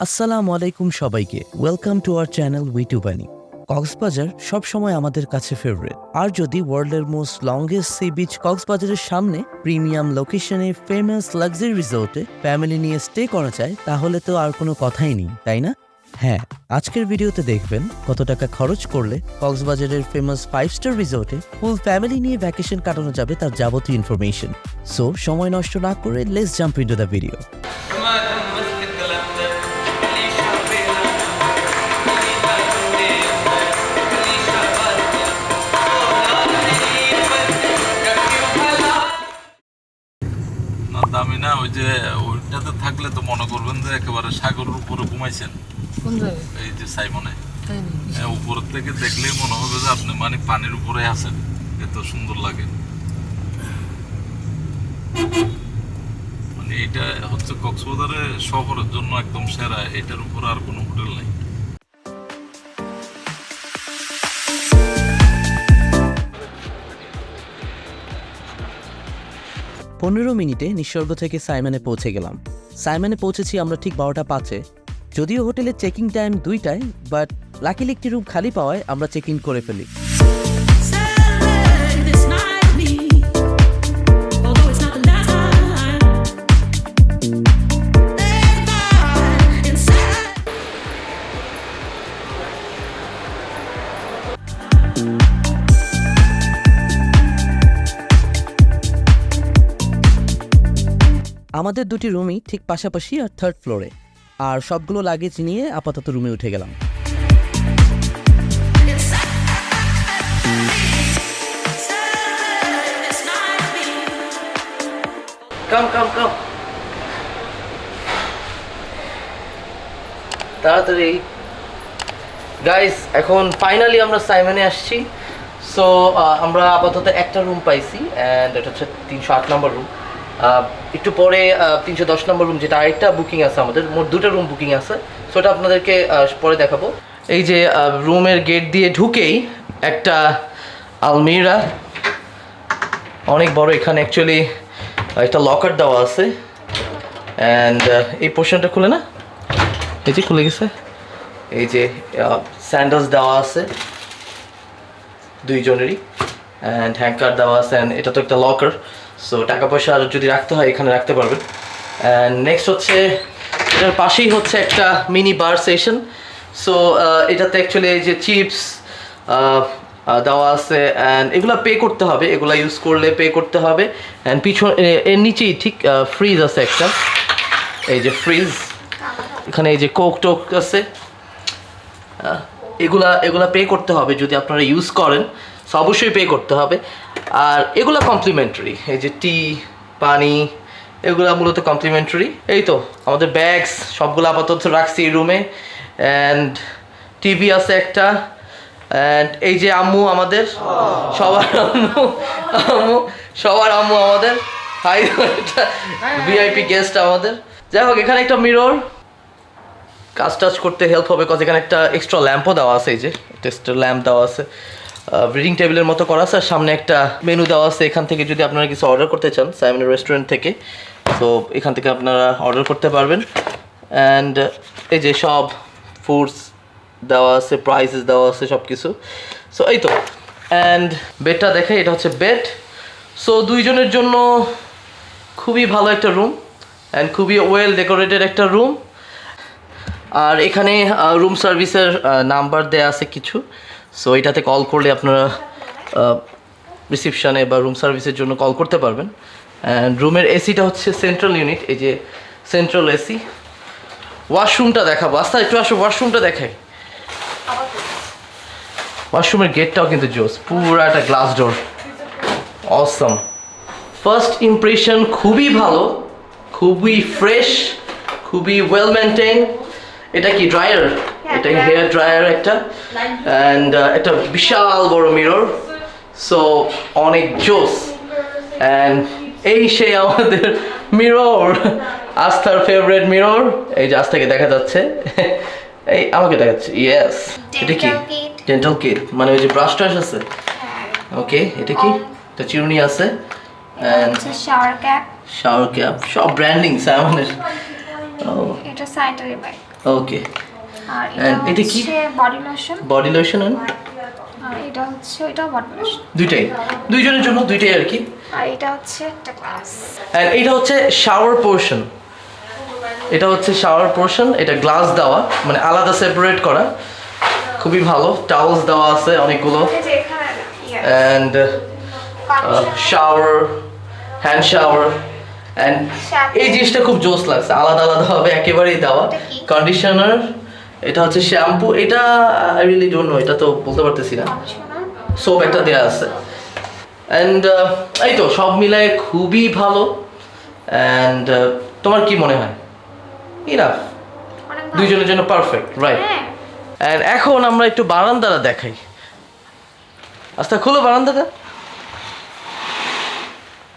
আসসালামু আলাইকুম সবাইকে, ওয়েলকাম টু আওয়ার চ্যানেল উইটুবানি। কক্সবাজার সবসময় আমাদের কাছে ফেভারিট। আর যদি ওয়ার্ল্ডের মোস্ট লংগেস্ট সি বিচ কক্সবাজারের সামনে প্রিমিয়াম লোকেশনে ফেমাস লাক্সারি রিসোর্টে ফ্যামিলি নিয়ে স্টে করা যায়, তাহলে তো আর কোনো কথাই নেই, তাই না? হ্যাঁ, আজকের ভিডিওতে দেখবেন কত টাকা খরচ করলে কক্সবাজারের ফেমাস 5 স্টার রিসোর্টে ফুল ফ্যামিলি নিয়ে ভ্যাকেশন কাটানো যাবে তার যাবতীয় ইনফরমেশন। সো সময় নষ্ট না করে let's jump into the video. দামি না, ওই যে ওইটাতে থাকলে তো মনে করবেন যে একেবারে সাগরের উপরে ঘুমাইছেন। কোন জায়গায়? এই যে সাইমনে তাই নাকি? উপর থেকে দেখলেই মনে হবে যে আপনি মানে পানির উপরে আছেন, এত সুন্দর লাগে। মানে এটা হচ্ছে কক্সবাজারে শহরের জন্য একদম সেরা, এটার উপর আর কোনো হোটেল নাই। 15 মিনিটে নিসর্গ থেকে সাইমনে পৌঁছে গেলাম। সাইমনে পৌঁছেছি আমরা ঠিক 12টা 5-এ। যদিও হোটেলের চেকিং টাইম 2টায়, বাট লাকিলি একটি রুম খালি পাওয়ায় আমরা চেক ইন করে ফেলি। আমাদের দুটি রুমই ঠিক পাশাপাশি আর 3rd ফ্লোরে, আর সবগুলো লাগেজ নিয়ে আপাতত রুমে উঠে গেলাম। কাম তাড়াতাড়ি গাইস, এখন ফাইনালি আমরা সাইমনে আসছি। সো আমরা আপাতত একটা রুম পাইছি, অ্যান্ড এটা হচ্ছে 308 নম্বর রুম। একটু পরে 310 নম্বর রুম, যেটা আরেকটা বুকিং আছে, আমাদের মোট 2টা রুম বুকিং আছে। সো এটা আপনাদেরকে পরে দেখাবো। এই যে রুমের গেট দিয়ে ঢুকেই একটা আলমিরা, অনেক বড়। এখানে অ্যাকচুয়ালি একটা লকার দেওয়া আছে, অ্যান্ড এই পোর্শনটা খুলে না, এই যে খুলে গেছে। এই যে স্যান্ডেলস দেওয়া আছে দুইজনেরই, অ্যান্ড হ্যাঙ্কার দেওয়া আছে, অ্যান্ড এটা তো একটা লকার। সো টাকা পয়সা যদি রাখতে হয় এখানে রাখতে পারবেন। অ্যান্ড নেক্সট হচ্ছে এটার পাশেই হচ্ছে একটা মিনি বার সেশন। সো এটাতে অ্যাকচুয়ালি এই যে চিপস দেওয়া আছে, অ্যান্ড এগুলো পে করতে হবে, এগুলো ইউজ করলে পে করতে হবে। অ্যান্ড পিছনে এর নিচেই ঠিক ফ্রিজ আছে একটা, এই যে ফ্রিজ। এখানে এই যে কোক টোক আছে, এগুলা পে করতে হবে যদি আপনারা ইউজ করেন। সো অবশ্যই পে করতে হবে। আর এগুলা কমপ্লিমেন্টারি, এই যে টি, পানি, এগুলা মূলত কমপ্লিমেন্টারি। এই তো আমাদের ব্যাগস সবগুলো আপাতত রাখছি এই রুমে, অ্যান্ড টিভি আছে একটা, অ্যান্ড এই যে আম্মু আমাদের, সবার আম্মু আমাদের হাই, ভিআইপি গেস্ট আমাদের। যাই হোক, এখানে একটা মিরর, কাজ টাজ করতে হেল্প হবে, কজ এখানে একটা এক্সট্রা ল্যাম্পও দেওয়া আছে, এই যে টেস্টার ল্যাম্প দেওয়া আছে, রিডিং টেবিলের মতো করা আছে, আর সামনে একটা মেনু দেওয়া আছে। এখান থেকে যদি আপনারা কিছু অর্ডার করতে চান সাইমন রেস্টুরেন্ট থেকে, তো এখান থেকে আপনারা অর্ডার করতে পারবেন। অ্যান্ড এই যে সব ফুডস দেওয়া আছে, প্রাইসেস দেওয়া আছে সব কিছু। সো এই তো, অ্যান্ড বেডটা দেখে, এটা হচ্ছে বেড। সো দুইজনের জন্য খুবই ভালো একটা রুম, অ্যান্ড খুবই ওয়েল ডেকোরেটেড একটা রুম। আর এখানে রুম সার্ভিসের নাম্বার দেয়া আছে কিছু। সো এটাতে কল করলে আপনারা রিসিপশানে বা রুম সার্ভিসের জন্য কল করতে পারবেন। অ্যান্ড রুমের এসিটা হচ্ছে সেন্ট্রাল ইউনিট, এই যে সেন্ট্রাল এসি। ওয়াশরুমটা দেখাবো, আস্তে একটু আসো, ওয়াশরুমটা দেখাই। ওয়াশরুমের গেটটাও কিন্তু জোস, পুরো একটা গ্লাস ডোর, অসম। ফার্স্ট ইমপ্রেশন খুবই ভালো, খুবই ফ্রেশ, খুবই ওয়েল মেনটেন। এটা কি ড্রায়ার? এটা হেয়ার ড্রায়ার একটা, অ্যান্ড একটা বিশাল বড় মিরর। সো অনেক জোস। অ্যান্ড এই সেই আমাদের মিরর, আস্থার ফেভারিট মিরর। এই যে আস্থাকে দেখা যাচ্ছে, এই আমাকে দেখাচ্ছে, ইয়েস। এটা কি? ডেন্টাল কিট, মানে ওই যে ব্রাশ টাশ আছে। ওকে, এটা কি? এটা চিরুনি আছে, অ্যান্ড শাওয়ার ক্যাপ, সব ব্র্যান্ডিং সাইমনের। এটা স্যানিটারি ব্যাগ। ওকে আর And এটা কি? হচ্ছে বডি লোশন। বডি লোশন আর এটা হচ্ছে এটাও বডি লোশন। দুইটাই দুইজনের জন্য দুইটাই আর কি। আর এটা হচ্ছে একটা গ্লাস। অ্যান্ড এটা হচ্ছে শাওয়ার পোর্শন, এটা হচ্ছে শাওয়ার পোর্শন, এটা গ্লাস দেওয়া মানে আলাদা সেপারেট করা, খুবই ভালো। টাওয়েলস দেওয়া আছে অনেকগুলো, এই যে এখানে and shower, hand shower, and এই জিনিসটা খুব জোস লাগছে, আলাদা আলাদাভাবে একেবারেই দেওয়া। এটা কি? কন্ডিশনার, এটা হচ্ছে শ্যাম্পু, এটা আই রিয়েলি ডোন্ট নো, এটা তো বলতে পারতেছি না। সোপ একটা দেওয়া আছে, অ্যান্ড এই তো সব মিলায় খুবই ভালো। অ্যান্ড তোমার কি মনে হয়? ইনাফ, দুইজনের জন্য পারফেক্ট, রাইট? অ্যান্ড এখন আমরা একটু বারান্দাটা দেখাই। আচ্ছা খুলো বারান্দাটা।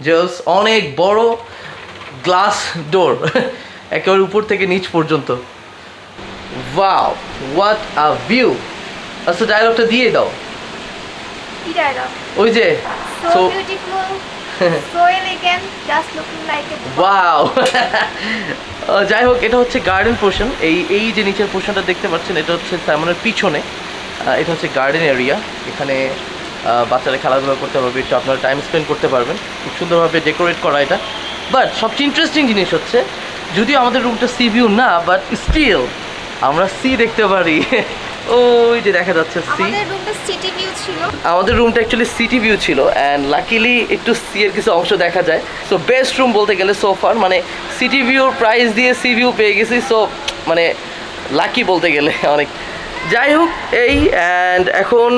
জাস্ট অনেক বড় গ্লাস ডোর, একেবারে উপর থেকে নিচ পর্যন্ত। Wow, what a view! আচ্ছা ডায়লগটা দিয়ে দাও। কি ডায়লগ? ওই যে So beautiful, so elegant, just looking like a wow. যাই হোক, এটা হচ্ছে গার্ডেন পোর্শন। এই যে নিচের পোর্শনটা দেখতে পাচ্ছেন, এটা হচ্ছে সাইমনের পিছনে। এটা হচ্ছে গার্ডেন এরিয়া, এখানে বাচ্চারা খেলাধুলা করতে পারবে, একটু আপনারা টাইম স্পেন্ড করতে পারবেন। খুব সুন্দরভাবে ডেকোরেট করা এটা। বাট সবচেয়ে ইন্টারেস্টিং জিনিস হচ্ছে, যদিও আমাদের রুমটা সি ভিউ না, বাট স্টিল আমরা সি দেখতে পারি। ওই যে দেখা যাচ্ছে সি। আমাদের রুমটা সিটি ভিউ ছিল। আমাদের রুমটা অ্যাকচুয়ালি সিটি ভিউ ছিল, অ্যান্ড লাকিলি একটু সি এর কিছু অংশ দেখা যায়। সো বেস্ট রুম বলতে গেলে সোফার, মানে সিটি ভিউর প্রাইস দিয়ে সি ভিউ পেয়ে গেছি। সো মানে লাকি বলতে গেলে অনেক। যাই হোক এই, অ্যান্ড এখন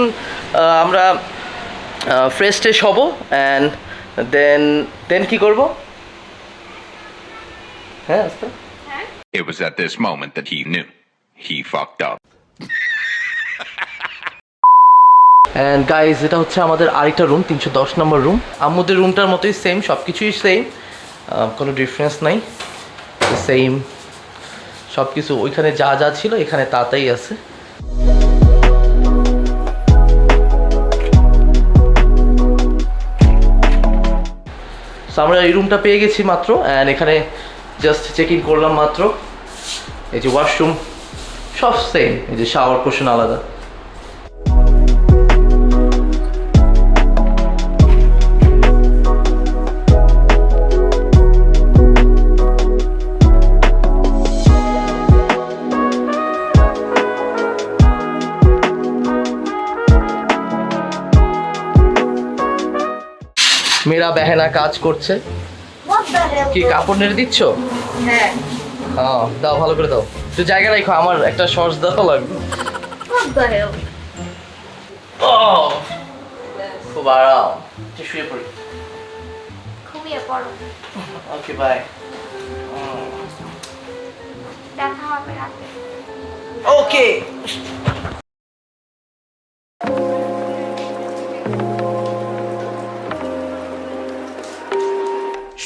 আমরা ফ্রেশ ট্রেশ হব, অ্যান্ড দেন কি করব? হ্যাঁ আস্তে। It was at this moment that he knew he fucked up. And guys, এটা হচ্ছে আমাদের আরেকটা রুম, 310 নম্বর রুম। আমাদের রুমটার মতোই সেম, সব কিছুই সেম, কোনো ডিফারেন্স নাই, সেম সব কিছু। ওইখানে যা যা ছিল এখানে তাই আছে। সো আমরা এই রুমটা পেয়ে গেছি মাত্র, অ্যান্ড এখানে জাস্ট চেক ইন করলাম মাত্র। এই যে ওয়াশরুম সব সেম, এই যে শাওয়ার পোর্শন আলাদা। মেয়েরা বেহেনা কাজ করছে। কি কাপড় নেড়ে দিচ্ছ? হ্যাঁ। হ্যাঁ দাও, ভালো করে দাও, একটু জায়গা রাখো, আমার একটা শর্টস দেওয়া লাগবে। খুব আরাম, শুয়ে পড়ি। ঘুমিয়ে পড়ো। Okay bye. দেখা হবে রাতে। ওকে।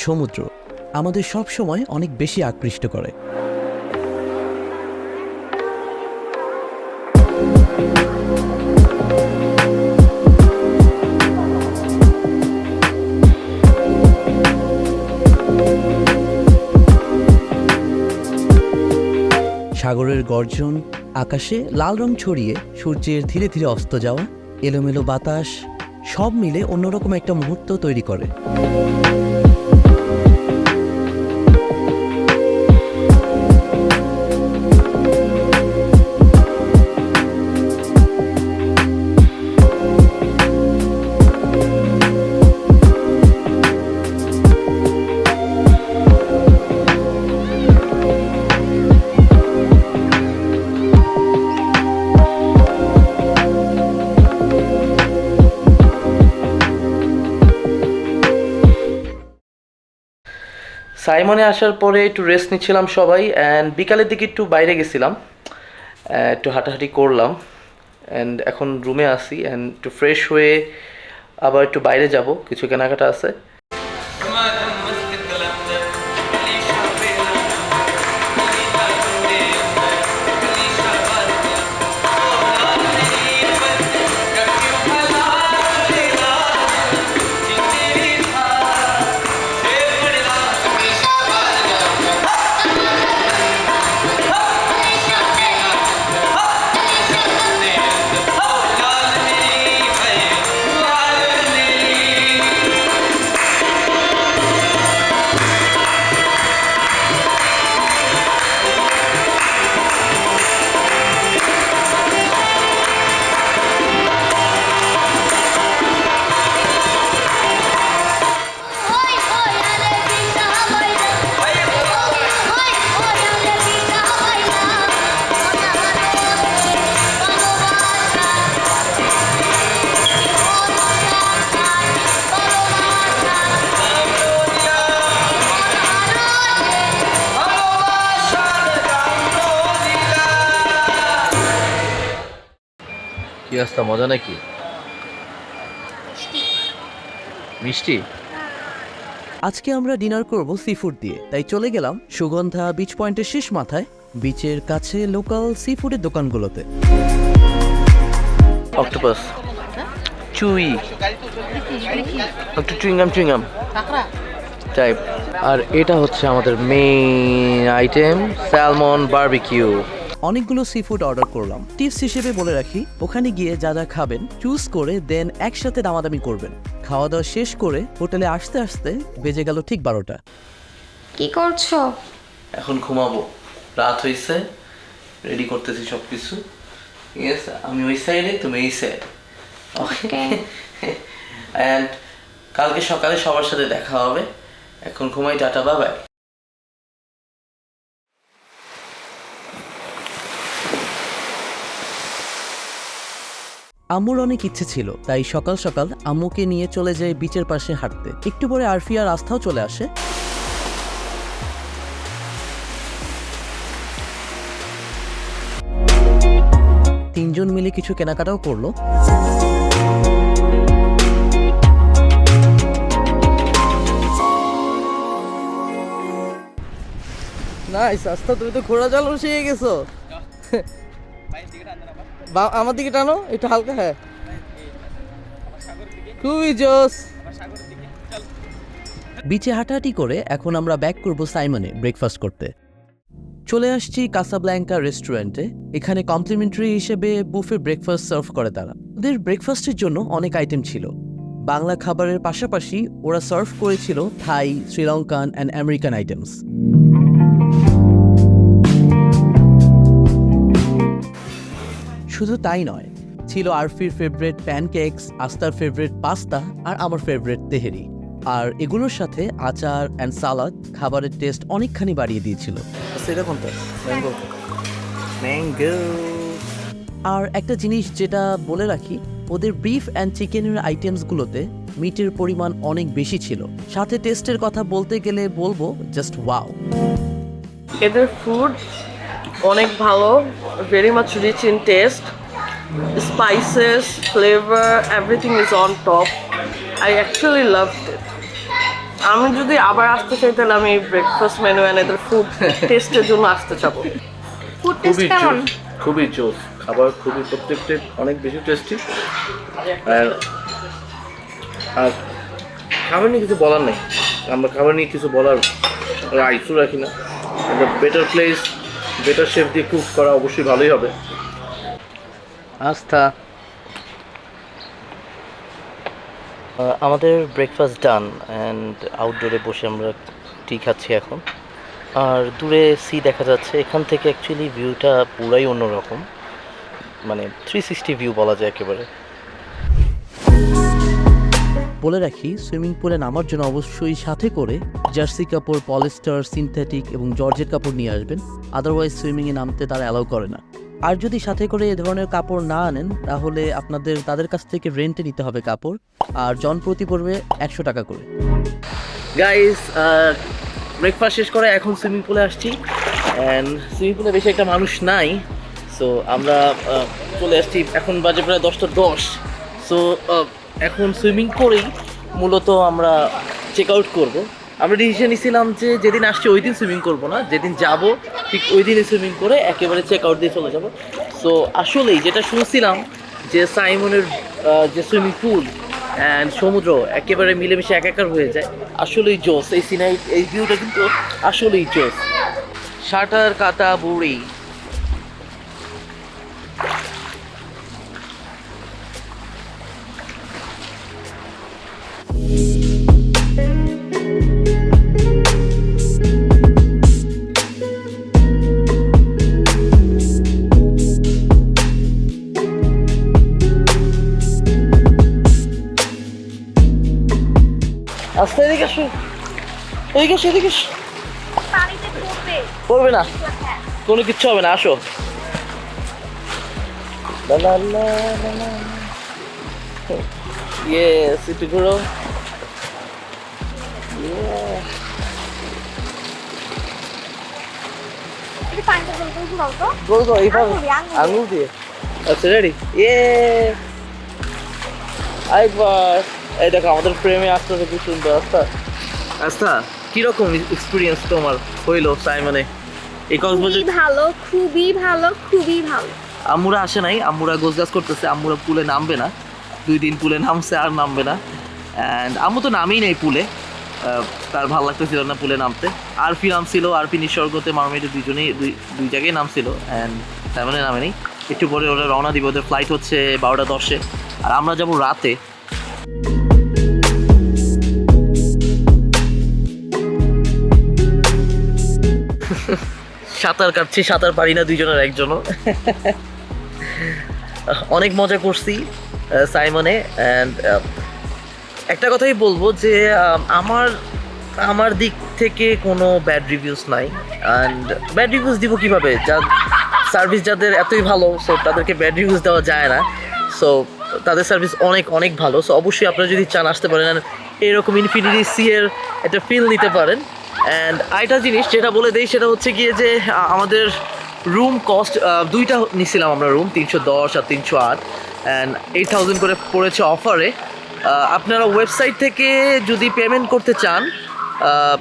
সমুদ্র আমাদের সব সময় অনেক বেশি আকৃষ্ট করে। সাগরের গর্জন, আকাশে লাল রং ছড়িয়ে সূর্যের ধীরে ধীরে অস্ত যাওয়া, এলোমেলো বাতাস, সব মিলে অন্যরকম একটা মুহূর্ত তৈরি করে। সাইমনে আসার পরে একটু রেস্ট নিচ্ছিলাম সবাই, অ্যান্ড বিকালের দিকে একটু বাইরে গেছিলাম, একটু হাঁটাহাঁটি করলাম, অ্যান্ড এখন রুমে আসি, অ্যান্ড একটু ফ্রেশ হয়ে আবার একটু বাইরে যাব, কিছু কেনাকাটা আছে। কি রাস্তা মজা নাকি? মিষ্টি। আজকে আমরা ডিনার করব সি ফুড দিয়ে, তাই চলে গেলাম সুগন্ধা বিচ পয়েন্টের শেষ মাথায় বিচের কাছে লোকাল সি ফুডের দোকানগুলোতে। অক্টোপাস, চুই, একটু চুইংগাম টাইপ। আর এটা হচ্ছে আমাদের মেইন আইটেম, স্যালমন বারবিকিউ। অনেকগুলো সি ফুড অর্ডার করলাম। টিপস হিসেবে বলে রাখি, ওখানে গিয়ে যা যা খাবেন চুজ করে দেন একসাথে দামাদামি করবেন। খাওয়া দাওয়া শেষ করে হোটেলে আসতে আসতে বেজে গেল ঠিক 12টা। কি করছো? এখন ঘুমাবো, রাত হয়েছে, রেডি করতেছি সব কিছু। ঠিক আছে, আমি ওই সাইডে, তুমি এই সাইড। ওকে। অ্যান্ড কালকে সকালে সবার সাথে দেখা হবে। এখন ঘুমাই, টাটা, বাই বাই। আম্মুর অনেক ইচ্ছে ছিল, তাই সকাল সকাল আম্মুকে নিয়ে চলে যায় বিচের পাশে হাঁটতে। একটু পরে আরফি আর আস্থাও চলে আসে। তিনজন মিলে কিছু কেনাকাটাও করলো। নাইস, আস্থা তুমি তো ঘোড়া চালানো শিখে গেছো। আমার দিকে টানো একটু হালকা। হ্যাঁ, খুবই জোস। বিচে হাঁটাহাঁটি করে এখন আমরা ব্যাক করব সাইমনে ব্রেকফাস্ট করতে। চলে আসছি কাসাব্ল্যাঙ্কা রেস্টুরেন্টে। এখানে কমপ্লিমেন্টারি হিসেবে বুফে ব্রেকফাস্ট সার্ভ করে তারা। ওদের ব্রেকফাস্টের জন্য অনেক আইটেম ছিল। বাংলা খাবারের পাশাপাশি ওরা সার্ভ করেছিল থাই, শ্রীলঙ্কান অ্যান্ড আমেরিকান আইটেমস। শুধু তাই নয়, ছিল আরফির ফেভারিট প্যানকেকস, আস্তার ফেভারিট পাস্তা আর আমার ফেভারিট তেহেরি। আর এগুলোর সাথে আচার অ্যান্ড সালাদ খাবারের টেস্ট অনেকখানি বাড়িয়ে দিয়েছিল। আর একটা জিনিস যেটা বলে রাখি, ওদের বিফ অ্যান্ড চিকেনের আইটেমসগুলোতে মিটের পরিমাণ অনেক বেশি ছিল। সাথে টেস্টের কথা বলতে গেলে বলবো জাস্ট ওয়াও। এদের ফুড অনেক ভালো, very much rich in taste, spices, flavour, everything is on top. I actually loved it. আমি যদি আবার আসতে চাই তাহলে আমি ব্রেকফাস্ট মেনু অ্যান্ড এদের ফুড টেস্টের জন্য আসতে চাবো। ফুড টেস্ট কেমন? খুবই জোস, খাবার খুবই প্রত্যেকটা অনেক বেশি টেস্টি। আর খাবার নিয়ে কিছু বলার নেই, আমরা খাবার নিয়ে কিছু বলার রাইটসও রাখি না। বেটার প্লেস, বেটার শেফ দিয়ে কুক করা অবশ্যই ভালোই হবে। আস্থা, আমাদের ব্রেকফাস্ট ডান অ্যান্ড আউটডোরে বসে আমরা টি খাচ্ছি এখন। আর দূরে সি দেখা যাচ্ছে। এখান থেকে অ্যাকচুয়ালি ভিউটা পুরাই অন্যরকম, মানে 360 ভিউ বলা যায় একেবারে। বলে রাখি, সুইমিং পুলে নামার জন্য অবশ্যই সাথে করে জার্সি কাপড়, পলিস্টার, সিনথেটিক এবং জর্জেট কাপড় নিয়ে আসবেন। আদারওয়াইজ সুইমিংয়ে নামতে তারা অ্যালাউ করে না। আর যদি সাথে করে এ ধরনের কাপড় না আনেন তাহলে তাদের কাছ থেকে রেন্টে নিতে হবে কাপড়, আর জন প্রতি পড়বে 100 টাকা করে। গাইস, ব্রেকফাস্ট শেষ করে এখন সুইমিং পুলে আসছি। অ্যান্ড সুইমিং পুলে বেশি একটা মানুষ নাই, সো আমরা চলে আসছি। এখন বাজে প্রায় 10:10। সো এখন সুইমিং করেই মূলত আমরা চেক আউট করবো। আমরা ডিসিশন নিয়েছিলাম যে যেদিন আসছি ওই দিন সুইমিং করবো না, যেদিন যাব ঠিক ওই দিনই সুইমিং করে একেবারে চেক আউট দিয়ে চলে যাবো। সো আসলেই যেটা শুনছিলাম যে সাইমনের যে সুইমিং পুল অ্যান্ড সমুদ্র একেবারে মিলেমিশে একাকার হয়ে যায়, আসলেই জোস। এই সিনারি, এই ভিউটা কিন্তু আসলেই জোস। শাটার কাটা বুড়ি। আস্তে এদিকে আসো, এদিকে আসো, এদিকে আসো। পানিতে পড়বে। পড়বে না, হ্যাঁ। কোনো কিচ্ছু হবে না, আসো। ইয়েস, একটু ঘুরো। একটু পানিতে গোল করে ঘুরাও তো। গোল করো এইভাবে, আঙুল দিয়ে, আঙুল দিয়ে। আঙুল দিয়ে। আচ্ছা রেডি একবার এই দেখো আমাদের প্রেমে আসতেছে কি সুন্দর আস্থা। আস্থা কিরকম এক্সপিরিয়েন্স তোমার হইলো সাইমনে এই কক্সবাজার? খুবই ভালো, খুবই ভালো, খুবই ভালো। আম্মুরা আসে নাই, আম্মুরা গোছগাছ করতেছে, আম্মুরা পুলে নামবে না, 2 দিন পুলে নামছে আর নামবে না। অ্যান্ড আম্মু তো নামেই নেই পুলে, তার ভালো লাগতেছিল না পুলে নামতে। আরফি নামছিল, আরফি নিসর্গতে মারমেডে দুজনেই দুই জায়গায় নামছিল, অ্যান্ড সাইমনে নামে নেই। একটু পরে ওরা রওনা দিবে, ওদের ফ্লাইট হচ্ছে 12:10-এ, আর আমরা যাবো রাতে। সাঁতার কাটছি, সাঁতার পারি না দুইজনের একজনও। অনেক মজা করছি সাইমনে। অ্যান্ড একটা কথাই বলবো যে আমার দিক থেকে কোনো ব্যাড রিভিউস নাই। অ্যান্ড ব্যাড রিভিউস দিব কিভাবে, সার্ভিস যাদের এতই ভালো, সো তাদেরকে ব্যাড রিভিউস দেওয়া যায় না। সো তাদের সার্ভিস অনেক অনেক ভালো। সো অবশ্যই আপনারা যদি চান আসতে পারেন, এরকম ইনফিনিটি সি এর একটা ফিল নিতে পারেন। অ্যান্ড আরেকটা জিনিস যেটা বলে দেই সেটা হচ্ছে গিয়ে যে আমাদের রুম কস্ট 2টা নিছিলাম আমরা রুম, 310 আর 308, অ্যান্ড 8000 করে পড়েছে অফারে। আপনারা ওয়েবসাইট থেকে যদি পেমেন্ট করতে চান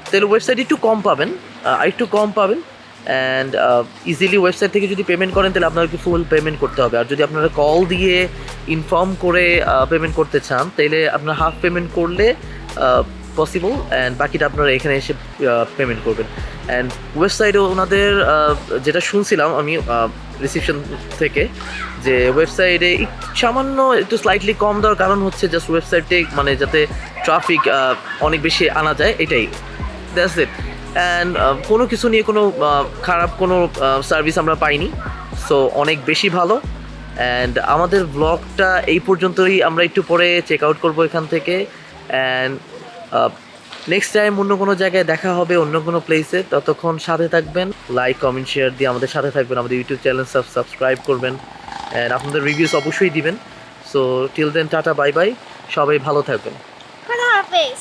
তাহলে ওয়েবসাইট একটু কম পাবেন, একটু কম পাবেন। অ্যান্ড ইজিলি ওয়েবসাইট থেকে যদি পেমেন্ট করেন তাহলে আপনাদেরকে ফুল পেমেন্ট করতে হবে। আর যদি আপনারা কল দিয়ে ইনফর্ম করে পেমেন্ট করতে চান তাহলে আপনারা হাফ পেমেন্ট করলে পসিবল, অ্যান্ড বাকিটা আপনারা এখানে এসে পেমেন্ট করবেন। অ্যান্ড ওয়েবসাইটে ওনাদের যেটা শুনছিলাম আমি রিসিপশন থেকে, যে ওয়েবসাইটে সামান্য একটু স্লাইটলি কম দেওয়ার কারণ হচ্ছে জাস্ট ওয়েবসাইটে মানে যাতে ট্রাফিক অনেক বেশি আনা যায়, এটাই, দ্যাটস ইট। অ্যান্ড কোনো কিছু নিয়ে কোনো খারাপ কোনো সার্ভিস আমরা পাইনি, সো অনেক বেশি ভালো। অ্যান্ড আমাদের ব্লগটা এই পর্যন্তই, আমরা একটু পরে চেক আউট করবো এখান থেকে। অ্যান্ড নেক্সট টাইম অন্য কোনো জায়গায় দেখা হবে, অন্য কোনো প্লেসে। ততক্ষণ সাথে থাকবেন, লাইক কমেন্ট শেয়ার দিয়ে আমাদের সাথে থাকবেন, আমাদের ইউটিউব চ্যানেল সাবস্ক্রাইব করবেন, অ্যান্ড আপনাদের রিভিউস অবশ্যই দিবেন। So till then tata, bye bye, সবাই ভালো থাকবেন। খোদা হাফেজ।